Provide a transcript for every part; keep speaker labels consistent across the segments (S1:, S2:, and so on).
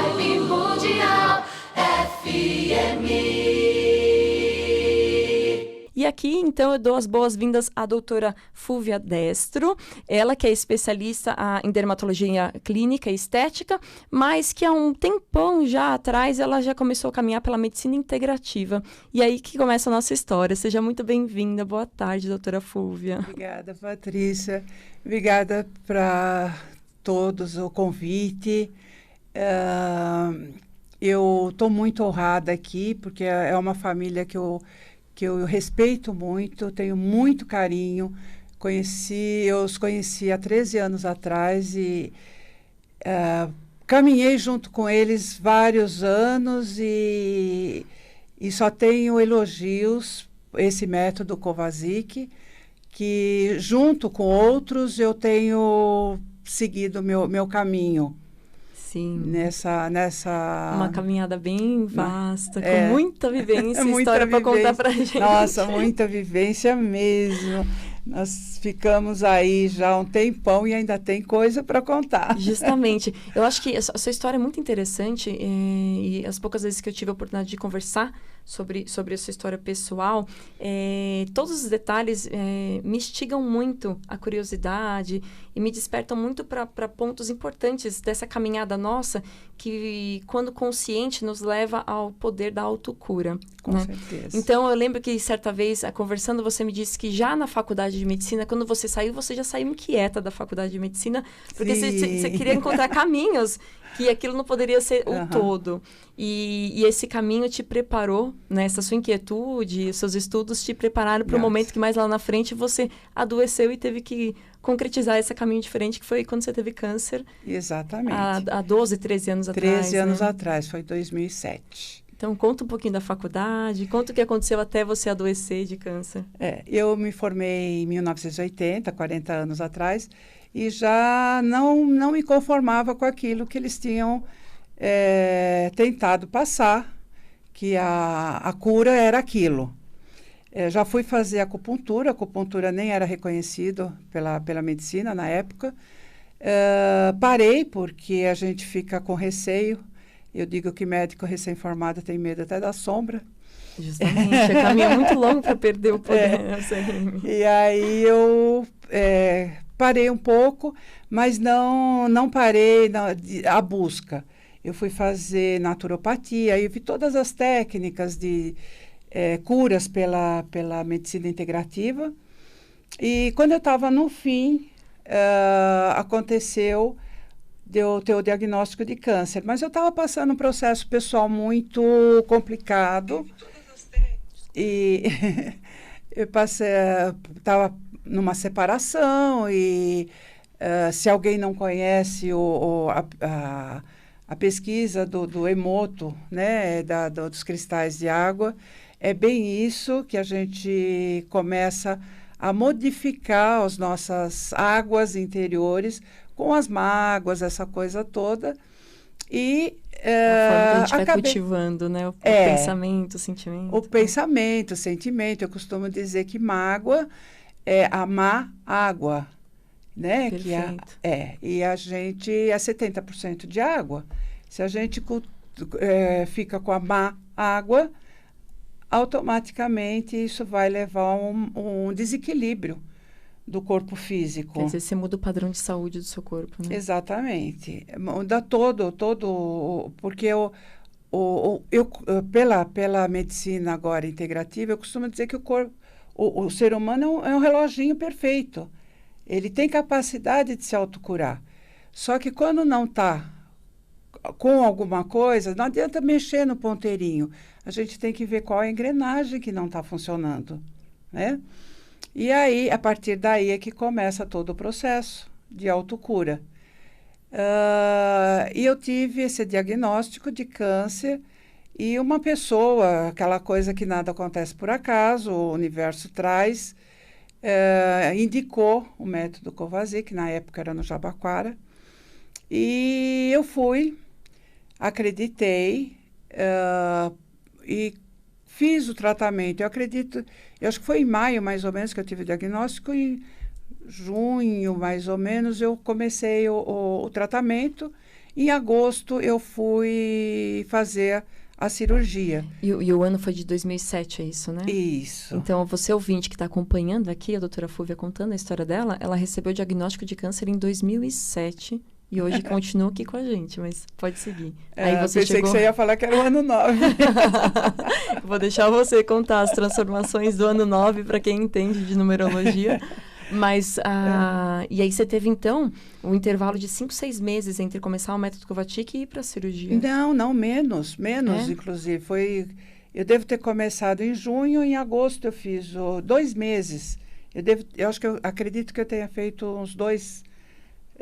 S1: Vibe Mundial FM.
S2: E aqui, então, eu dou as boas-vindas à doutora Fúvia Destro, ela que é especialista em dermatologia clínica e estética, mas que há um tempão já atrás ela já começou a caminhar pela medicina integrativa. E aí que começa a nossa história. Seja muito bem-vinda. Boa tarde, doutora Fúvia.
S3: Obrigada, Patrícia. Obrigada para todos o convite. Eu estou muito honrada aqui, porque é uma família que eu respeito muito, tenho muito carinho. Eu os conheci há 13 anos atrás e caminhei junto com eles vários anos e só tenho elogios esse método Kovacic, que junto com outros eu tenho seguido meu caminho.
S2: Sim.
S3: Nessa
S2: uma caminhada bem vasta, com muita vivência e história para contar para a gente.
S3: Nossa, muita vivência mesmo. Nós ficamos aí já há um tempão e ainda tem coisa para contar.
S2: Justamente. Eu acho que a sua história é muito interessante e as poucas vezes que eu tive a oportunidade de conversar sobre a sua história pessoal, todos os detalhes me instigam muito a curiosidade e me despertam muito para pontos importantes dessa caminhada nossa que, quando consciente, nos leva ao poder da autocura.
S3: Com certeza.
S2: Então, eu lembro que, certa vez, conversando, você me disse que já na faculdade de medicina, quando você saiu, você já saiu inquieta da faculdade de medicina, porque você queria encontrar caminhos que aquilo não poderia ser o todo. E esse caminho te preparou, né? Essa sua inquietude, seus estudos te prepararam para o momento que mais lá na frente você adoeceu e teve que concretizar esse caminho diferente, que foi quando você teve câncer.
S3: Exatamente.
S2: Há 12, 13 anos atrás.
S3: 13 anos atrás, foi 2007.
S2: Então, conta um pouquinho da faculdade, conta o que aconteceu até você adoecer de câncer.
S3: Eu me formei em 1980, 40 anos atrás, e já não me conformava com aquilo que eles tinham tentado passar, que a cura era aquilo. Já fui fazer acupuntura nem era reconhecido pela medicina na época. Parei porque a gente fica com receio. Eu digo que médico recém-formado tem medo até da sombra.
S2: Justamente, o caminho é muito longo para perder o poder.
S3: E aí eu parei um pouco, mas não parei a busca. Eu fui fazer naturopatia, eu vi todas as técnicas de curas pela medicina integrativa. E quando eu estava no fim, aconteceu de eu ter o diagnóstico de câncer. Mas eu estava passando um processo pessoal muito complicado. E eu estava numa separação e se alguém não conhece a pesquisa do Emoto, né, dos cristais de água, é bem isso que a gente começa a modificar as nossas águas interiores com as mágoas, essa coisa toda. E
S2: a forma que a gente vai cultivando, né? O pensamento, o sentimento.
S3: O pensamento, o sentimento. Eu costumo dizer que mágoa é a má água, né?
S2: Perfeito.
S3: E a gente é 70% de água. Se a gente fica com a má água, automaticamente isso vai levar a um desequilíbrio do corpo físico.
S2: Quer dizer, você muda o padrão de saúde do seu corpo, né?
S3: Exatamente. Muda todo, porque pela medicina agora integrativa, eu costumo dizer que o ser humano é um reloginho perfeito. Ele tem capacidade de se autocurar. Só que quando não está com alguma coisa, não adianta mexer no ponteirinho. A gente tem que ver qual é a engrenagem que não está funcionando, né? E aí, a partir daí é que começa todo o processo de autocura. E eu tive esse diagnóstico de câncer e uma pessoa, aquela coisa que nada acontece por acaso, o universo traz, indicou o método Kovacic, que na época era no Jabaquara, e eu fui, acreditei e fiz o tratamento. Eu acho que foi em maio, mais ou menos, que eu tive o diagnóstico, e em junho, mais ou menos, eu comecei o tratamento Em agosto, eu fui fazer a cirurgia.
S2: E o ano foi de 2007, é isso, né?
S3: Isso.
S2: Então, você ouvinte que está acompanhando aqui, a doutora Fúvia contando a história dela, ela recebeu o diagnóstico de câncer em 2007 e hoje continua aqui com a gente, mas pode seguir. Aí você
S3: pensei que você ia falar que era o ano 9.
S2: Vou deixar você contar as transformações do ano 9 para quem entende de numerologia. Mas, e aí você teve, então, um intervalo de 5, 6 meses entre começar o método Kovačić e ir para a cirurgia.
S3: Não, menos, inclusive. Eu devo ter começado em junho, em agosto eu fiz 2 meses. Eu acredito que eu tenha feito uns 2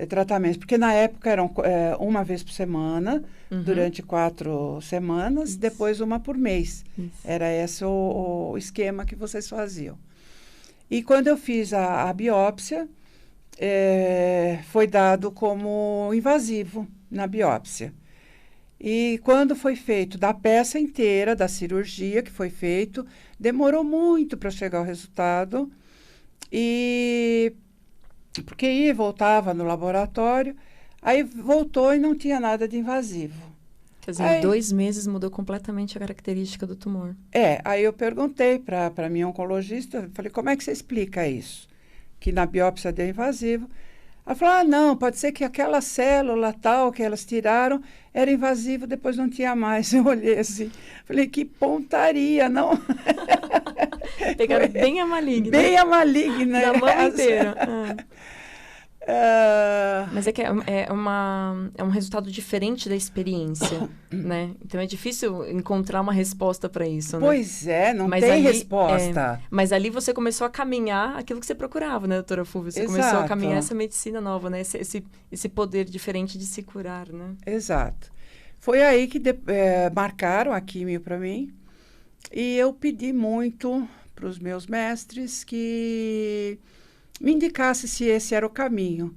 S3: tratamentos, porque na época eram uma vez por semana, durante 4 semanas, depois uma por mês.
S2: Isso.
S3: Era esse o esquema que vocês faziam. E quando eu fiz a biópsia, foi dado como invasivo na biópsia. E quando foi feito da peça inteira, da cirurgia que foi feito, demorou muito para chegar o resultado. Porque ia e voltava no laboratório, aí voltou e não tinha nada de invasivo.
S2: Quer dizer, em 2 meses mudou completamente a característica do tumor.
S3: Aí eu perguntei para minha oncologista, falei, como é que você explica isso? Que na biópsia deu invasivo. Ela falou, não, pode ser que aquela célula tal que elas tiraram era invasivo, depois não tinha mais. Eu olhei assim, falei, que pontaria, não?
S2: Pegaram bem a maligna.
S3: Bem a maligna.
S2: Da mama inteira. Mas é que é um resultado diferente da experiência, né? Então é difícil encontrar uma resposta para isso, né?
S3: Pois não tem resposta.
S2: Mas ali você começou a caminhar aquilo que você procurava, né, doutora Fúvia? Você começou a caminhar essa medicina nova, né? Esse poder diferente de se curar, né?
S3: Exato. Foi aí que marcaram a químio para mim. E eu pedi muito para os meus mestres que me indicasse se esse era o caminho.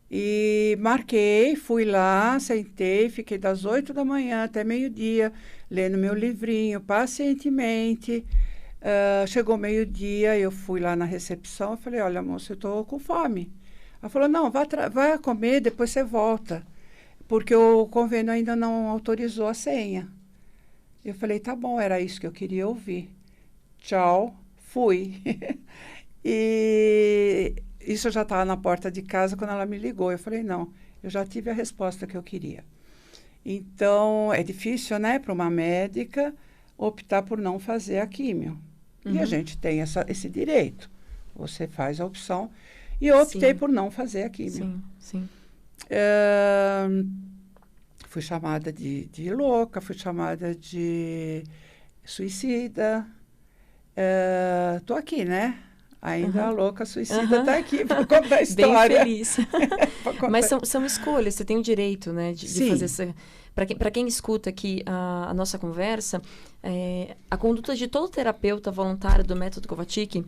S3: E marquei, fui lá, sentei, fiquei das 8 da manhã até meio-dia, lendo meu livrinho pacientemente. Chegou meio-dia, eu fui lá na recepção, falei, olha, moça, eu estou com fome. Ela falou, não, vai comer, depois você volta, porque o convênio ainda não autorizou a senha. Eu falei, tá bom, era isso que eu queria ouvir. Tchau, fui. E isso eu já estava na porta de casa quando ela me ligou. Eu falei, não, eu já tive a resposta que eu queria. Então, é difícil, né, para uma médica optar por não fazer a químio. E a gente tem esse direito. Você faz a opção. E eu optei por não fazer a químio.
S2: Sim.
S3: Fui chamada de louca, fui chamada de suicida. Tô aqui, né? Ainda a louca suicida está aqui para contar a história.
S2: Bem feliz. Mas são escolhas, você tem o direito, né, de fazer essa... Para quem escuta aqui a nossa conversa, a conduta de todo terapeuta voluntário do método Kovačić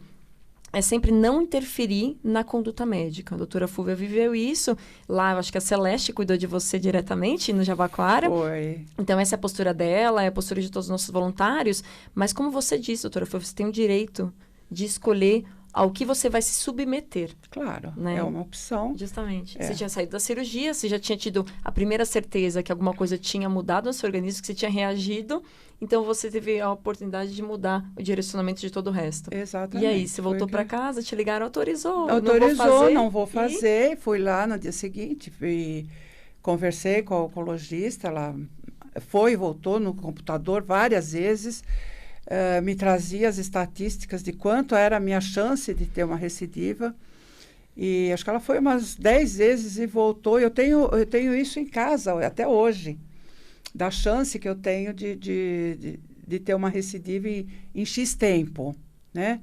S2: é sempre não interferir na conduta médica. A doutora Fúvia viveu isso. Lá, eu acho que a Celeste cuidou de você diretamente no Jabaquara.
S3: Foi.
S2: Então, essa é a postura dela, é a postura de todos os nossos voluntários. Mas, como você disse, doutora Fúvia, você tem o direito de escolher ao que você vai se submeter.
S3: Claro,
S2: né?
S3: É uma opção.
S2: Justamente. Você tinha saído da cirurgia, você já tinha tido a primeira certeza que alguma coisa tinha mudado no seu organismo, que você tinha reagido, então você teve a oportunidade de mudar o direcionamento de todo o resto.
S3: Exatamente.
S2: E aí, você voltou para casa, te ligaram, autorizou,
S3: não vou fazer. Fui lá no dia seguinte, conversei com a oncologista, ela voltou no computador várias vezes, me trazia as estatísticas de quanto era a minha chance de ter uma recidiva. E acho que ela foi umas 10 vezes e voltou. Eu tenho isso em casa até hoje, da chance que eu tenho de ter uma recidiva em X tempo, né?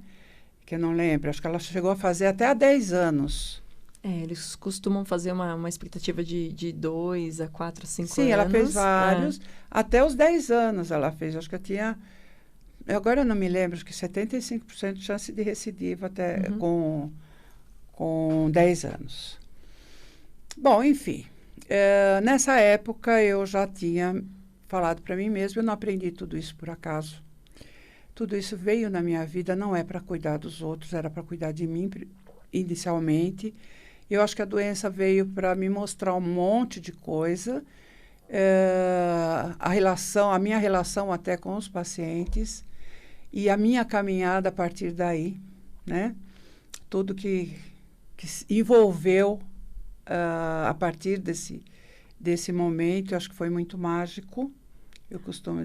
S3: Que eu não lembro. Acho que ela chegou a fazer até há 10 anos.
S2: Eles costumam fazer uma expectativa de 2 a 4, 5 anos.
S3: Sim, ela fez vários. Até os 10 anos ela fez. Acho que eu tinha... Agora eu não me lembro, acho que 75% de chance de recidiva até com 10 anos. Bom, enfim. Nessa época eu já tinha falado para mim mesma, eu não aprendi tudo isso por acaso. Tudo isso veio na minha vida, não é para cuidar dos outros, era para cuidar de mim inicialmente. Eu acho que a doença veio para me mostrar um monte de coisa, a minha relação até com os pacientes e a minha caminhada a partir daí, né? Tudo que envolveu a partir desse momento, eu acho que foi muito mágico. Eu costumo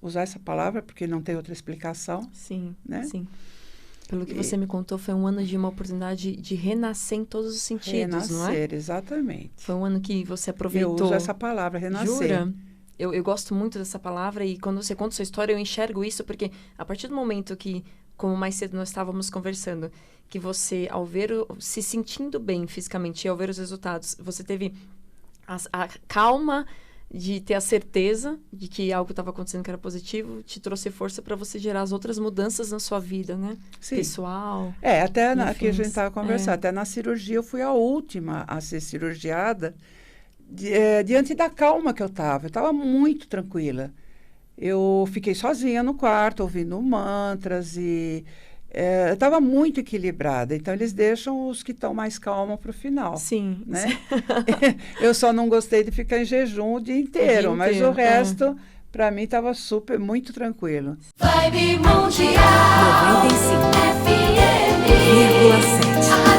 S3: usar essa palavra porque não tem outra explicação.
S2: Sim,
S3: né?
S2: sim. Pelo que você me contou, foi um ano de uma oportunidade de renascer em todos os sentidos, não é?
S3: Renascer, exatamente.
S2: Foi um ano que você aproveitou.
S3: Eu uso essa palavra, renascer.
S2: Jura? Eu gosto muito dessa palavra e quando você conta sua história, eu enxergo isso porque a partir do momento que, como mais cedo nós estávamos conversando, que você, ao ver, se sentindo bem fisicamente e ao ver os resultados, você teve a calma de ter a certeza de que algo estava acontecendo que era positivo, te trouxe força para você gerar as outras mudanças na sua vida, né?
S3: Sim.
S2: Pessoal.
S3: Até que a gente estava conversando, até na cirurgia eu fui a última a ser cirurgiada diante da calma que eu estava. Eu estava muito tranquila. Eu fiquei sozinha no quarto, ouvindo mantras e eu estava muito equilibrada. Então, eles deixam os que estão mais calmos para o final.
S2: Sim.
S3: Né? Eu só não gostei de ficar em jejum o dia inteiro, mas o resto, para mim, estava muito tranquilo.
S1: Vibe Mundial
S4: 95,7.